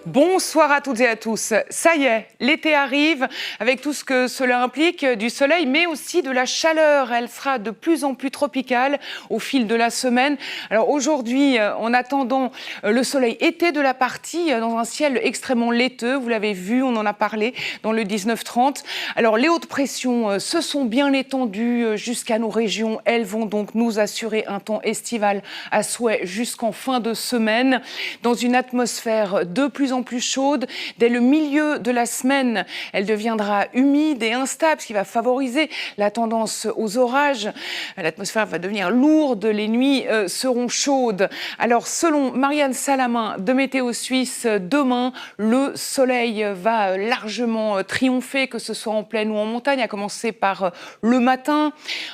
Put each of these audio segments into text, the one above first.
Bonsoir à toutes et à tous. Ça y est, l'été arrive avec tout ce que cela implique, du soleil mais aussi de la chaleur. Elle sera de plus en plus tropicale au fil de la semaine. Alors aujourd'hui, en attendant le soleil été de la partie, dans un ciel extrêmement laiteux, vous l'avez vu, on en a parlé dans le 19-30. Alors les hautes pressions se sont bien étendues jusqu'à nos régions. Elles vont donc nous assurer un temps estival à souhait jusqu'en fin de semaine, dans une atmosphère de plus en plus chaude. Dès le milieu de la semaine, elle deviendra humide et instable, ce qui va favoriser la tendance aux orages. L'atmosphère va devenir lourde, les nuits seront chaudes. Alors, selon Marianne Salamin de Météo Suisse, demain, le soleil va largement triompher, que ce soit en plaine ou en montagne, à commencer par le matin.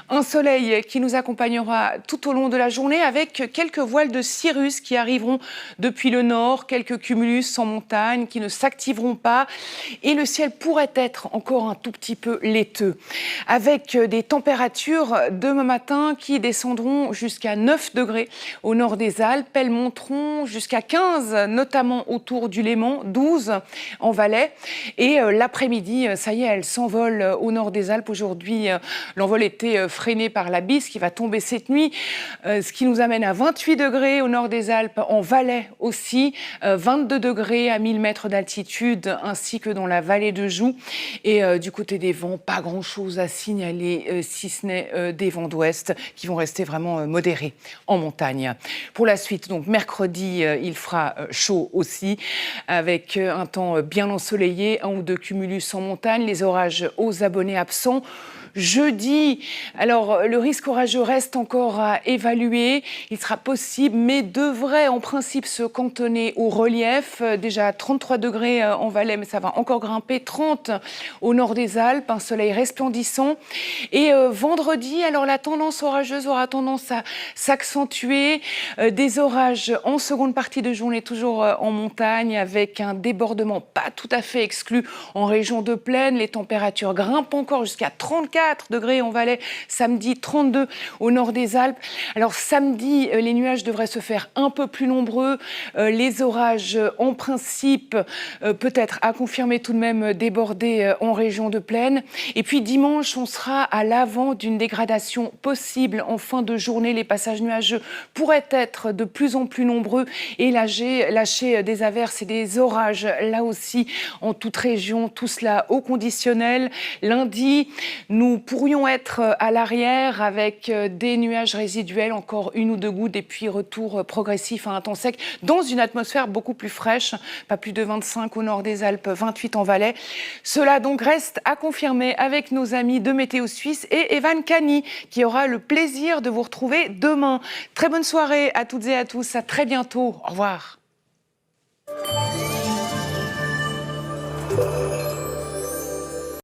Un soleil qui nous accompagnera tout au long de la journée avec quelques voiles de cirrus qui arriveront depuis le nord, quelques cumulus en montagne qui ne s'activeront pas et le ciel pourrait être encore un tout petit peu laiteux avec des températures demain matin qui descendront jusqu'à 9 degrés au nord des Alpes. Elles monteront jusqu'à 15 notamment autour du Léman, 12 en Valais et l'après-midi, ça y est, elles s'envolent au nord des Alpes. Aujourd'hui, l'envol était freiné par la bise qui va tomber cette nuit, ce qui nous amène à 28 degrés au nord des Alpes, en Valais aussi, 22 degrés à 1000 mètres d'altitude, ainsi que dans la vallée de Joux. Et du côté des vents, pas grand-chose à signaler, si ce n'est des vents d'ouest qui vont rester vraiment modérés en montagne. Pour la suite, donc mercredi, il fera chaud aussi, avec un temps bien ensoleillé, un ou deux cumulus en montagne, les orages aux abonnés absents. Jeudi, alors le risque orageux reste encore à évaluer. Il sera possible, mais devrait en principe se cantonner au relief. Déjà 33 degrés en Valais, mais ça va encore grimper. 30 au nord des Alpes, un soleil resplendissant. Et vendredi, alors la tendance orageuse aura tendance à s'accentuer. Des orages en seconde partie de journée, toujours en montagne, avec un débordement pas tout à fait exclu en région de plaine. Les températures grimpent encore jusqu'à 34 degrés en Valais, samedi 32 au nord des Alpes. Alors samedi, les nuages devraient se faire un peu plus nombreux. Les orages, en principe, peut-être à confirmer tout de même débordés en région de plaine. Et puis dimanche, on sera à l'avant d'une dégradation possible en fin de journée. Les passages nuageux pourraient être de plus en plus nombreux et lâcher des averses et des orages, là aussi, en toute région. Tout cela au conditionnel. Lundi, nous pourrions être à l'arrière avec des nuages résiduels, encore une ou deux gouttes, et puis retour progressif à un temps sec dans une atmosphère beaucoup plus fraîche, pas plus de 25 au nord des Alpes, 28 en Valais. Cela donc reste à confirmer avec nos amis de Météo Suisse et Evan Cani, qui aura le plaisir de vous retrouver demain. Très bonne soirée à toutes et à tous, à très bientôt, au revoir.